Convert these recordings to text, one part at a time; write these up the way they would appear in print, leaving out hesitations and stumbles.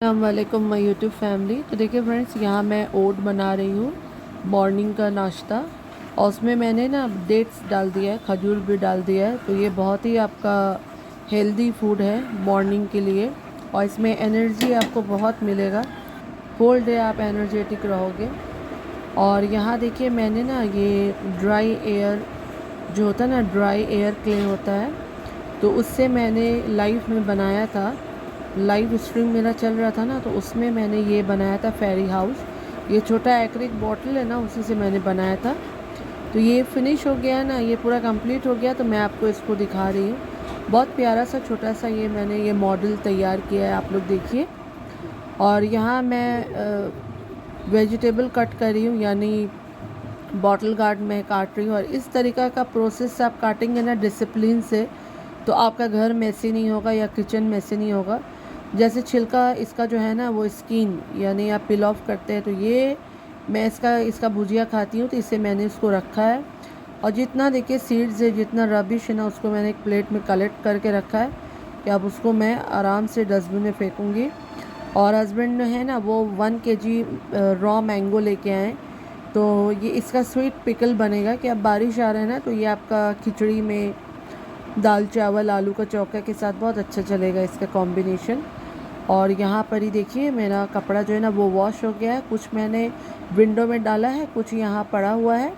अस्सलामुअलैकुम my YouTube family. तो देखिए फ्रेंड्स, यहाँ मैं ओट बना रही हूँ मॉर्निंग का नाश्ता। और उसमें मैंने ना डेट्स डाल दिया है, खजूर भी डाल दिया है। तो ये बहुत ही आपका हेल्दी फूड है मॉर्निंग के लिए। और इसमें एनर्जी आपको बहुत मिलेगा, होल डे आप एनर्जेटिक रहोगे। और यहाँ देखिए मैंने ना ये ड्राई एयर जो होता है ना, ड्राई एयर क्ले होता है, तो उससे मैंने लाइव में बनाया था। लाइव स्ट्रीम मेरा चल रहा था ना, तो उसमें मैंने ये बनाया था फेरी हाउस। ये छोटा एक्रिलिक बॉटल है ना, उसी से मैंने बनाया था। तो ये फिनिश हो गया है ना, ये पूरा कंप्लीट हो गया। तो मैं आपको इसको दिखा रही हूँ। बहुत प्यारा सा छोटा सा मैंने ये मॉडल तैयार किया है, आप लोग देखिए। और यहाँ मैं वेजिटेबल कट कर रही हूँ, यानी बॉटल गार्ड में काट रही हूँ। और इस तरीक़ा का प्रोसेस से आप काटेंगे ना डिसिप्लिन से, तो आपका घर मैसी नहीं होगा या किचन मैसी नहीं होगा। जैसे छिलका इसका जो है ना, वो स्किन यानी आप पिल ऑफ करते हैं, तो ये मैं इसका भुजिया खाती हूँ, तो इसे मैंने इसको रखा है। और जितना देखिए सीड्स है, जितना रबिश है ना, उसको मैंने एक प्लेट में कलेक्ट करके रखा है कि अब उसको मैं आराम से डस्टबिन में फेंकूँगी। और हस्बैंड है ना, वो 1 केजी रॉ मैंगो लेके आए। तो ये इसका स्वीट पिकल बनेगा कि अब बारिश आ रहा है ना, तो ये आपका खिचड़ी में, दाल चावल आलू का चौका के साथ बहुत अच्छा चलेगा इसका कॉम्बिनेशन। और यहाँ पर ही देखिए मेरा कपड़ा जो है ना, वो वॉश हो गया है। कुछ मैंने विंडो में डाला है, कुछ यहाँ पड़ा हुआ है,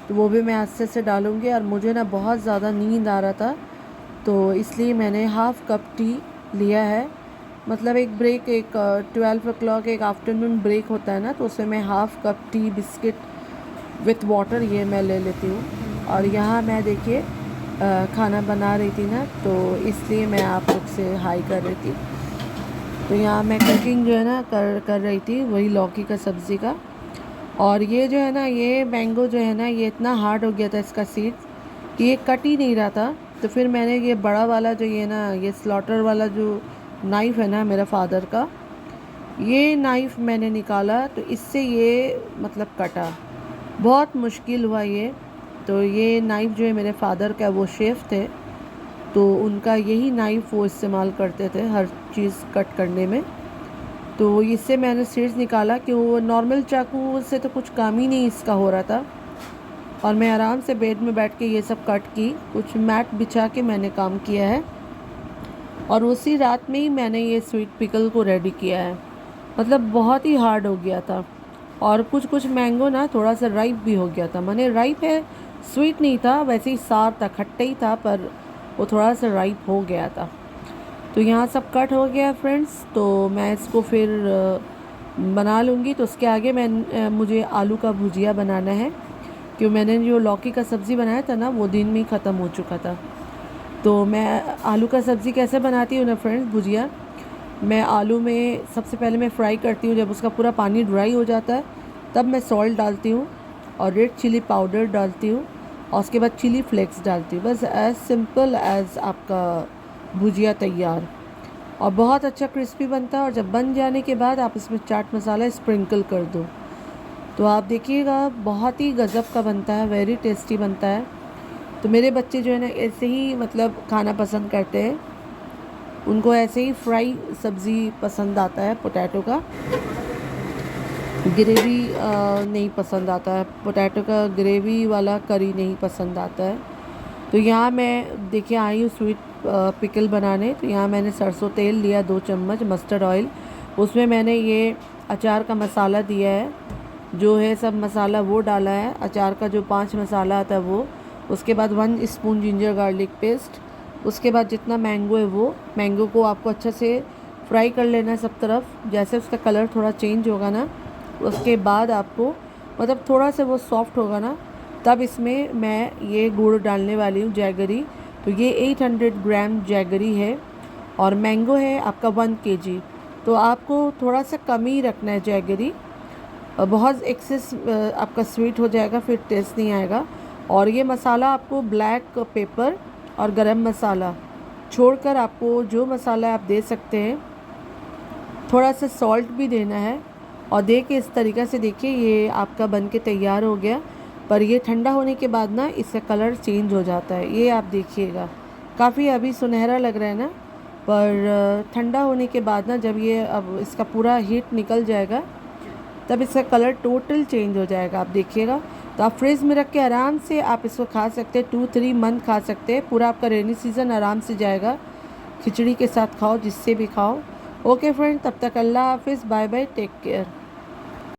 तो वो भी मैं आस्ते से डालूँगी। और मुझे ना बहुत ज़्यादा नींद आ रहा था, तो इसलिए मैंने हाफ़ कप टी लिया है। मतलब एक ब्रेक, एक 12 ओ क्लॉक एक आफ्टरनून ब्रेक होता है ना, तो उसमें मैं half cup T biscuit with water ये मैं ले लेती हूँ। और यहाँ मैं देखिए खाना बना रही थी ना, तो इसलिए मैं आप लोग से हाई कर रही थी। तो यहाँ मैं कुकिंग जो है ना कर रही थी, वही लौकी का सब्ज़ी का। और ये जो है ना, ये मैंगो जो है ना, ये इतना हार्ड हो गया था इसका सीड कि ये कट ही नहीं रहा था। तो फिर मैंने ये बड़ा वाला जो ये ना, ये स्लॉटर वाला जो नाइफ़ है ना मेरा फादर का, ये नाइफ़ मैंने निकाला, तो इससे ये मतलब कटा। बहुत मुश्किल हुआ ये। तो ये नाइफ़ जो है मेरे फादर का, वो शेफ़ थे, तो उनका यही नाइफ़ वो इस्तेमाल करते थे हर चीज़ कट करने में। तो इससे मैंने सीड्स निकाला कि वो नॉर्मल चाकू से तो कुछ काम ही नहीं इसका हो रहा था। और मैं आराम से बेड में बैठ के ये सब कट की, कुछ मैट बिछा के मैंने काम किया है। और उसी रात में ही मैंने ये स्वीट पिकल को रेडी किया है। मतलब बहुत ही हार्ड हो गया था। और कुछ मैंगो ना थोड़ा सा राइप भी हो गया था। माने राइप है, स्वीट नहीं था, वैसे ही सार था, खट्टा ही था, पर वो थोड़ा सा राइप हो गया था। तो यहाँ सब कट हो गया फ्रेंड्स। तो मैं इसको फिर बना लूँगी। तो उसके आगे मुझे आलू का भुजिया बनाना है, क्योंकि मैंने जो लौकी का सब्ज़ी बनाया था ना, वो दिन में ही ख़त्म हो चुका था। तो मैं आलू का सब्ज़ी कैसे बनाती हूँ ना फ्रेंड्स, भुजिया, मैं आलू में सबसे पहले मैं फ्राई करती हूँ। जब उसका पूरा पानी ड्राई हो जाता है, तब मैं सॉल्ट डालती हूँ और रेड चिली पाउडर डालती हूँ, और उसके बाद चिली फ्लेक्स डालती हूँ। बस एज़ सिंपल एज़ आपका भुजिया तैयार। और बहुत अच्छा क्रिस्पी बनता है। और जब बन जाने के बाद आप इसमें चाट मसाला स्प्रिंकल कर दो, तो आप देखिएगा बहुत ही गज़ब का बनता है, वेरी टेस्टी बनता है। तो मेरे बच्चे जो है ना, ऐसे ही मतलब खाना पसंद करते हैं। उनको ऐसे ही फ्राई सब्ज़ी पसंद आता है, पोटैटो का ग्रेवी नहीं पसंद आता है, पोटैटो का ग्रेवी वाला करी नहीं पसंद आता है। तो यहाँ मैं देखिए आई हूँ स्वीट पिकल बनाने। तो यहाँ मैंने सरसों तेल लिया 2 चम्मच, मस्टर्ड ऑयल, उसमें मैंने ये अचार का मसाला दिया है, जो है सब मसाला वो डाला है, अचार का जो 5 मसाला आता है वो। उसके बाद 1 स्पून जिंजर गार्लिक पेस्ट। उसके बाद जितना मैंगो है, वो मैंगो को आपको अच्छे से फ्राई कर लेना है सब तरफ। जैसे उसका कलर थोड़ा चेंज होगा ना, उसके बाद आपको मतलब थोड़ा सा वो सॉफ्ट होगा ना, तब इसमें मैं ये गुड़ डालने वाली हूँ, जैगरी। तो ये 800 ग्राम जैगरी है। और मैंगो है आपका 1 केजी। तो आपको थोड़ा सा कम ही रखना है जैगरी, बहुत एक्सेस आपका स्वीट हो जाएगा, फिर टेस्ट नहीं आएगा। और ये मसाला आपको ब्लैक पेपर और गरम मसाला छोड़कर आपको जो मसाला आप दे सकते हैं, थोड़ा सा सॉल्ट भी देना है। और दे के इस तरीक़े से देखिए ये आपका बन के तैयार हो गया। पर ये ठंडा होने के बाद ना इसका कलर चेंज हो जाता है, ये आप देखिएगा। काफ़ी अभी सुनहरा लग रहा है ना, पर ठंडा होने के बाद ना जब ये अब इसका पूरा हीट निकल जाएगा तब इसका कलर टोटल चेंज हो जाएगा, आप देखिएगा। तो आप फ्रिज में रख के आराम से आप इसको खा सकते हैं, 2-3 मंथ खा सकते हैं। पूरा आपका रेनी सीज़न आराम से जाएगा। खिचड़ी के साथ खाओ, जिससे भी खाओ। ओके फ्रेंड, तब तक अल्लाह हाफिज़, बाय बाय, टेक केयर।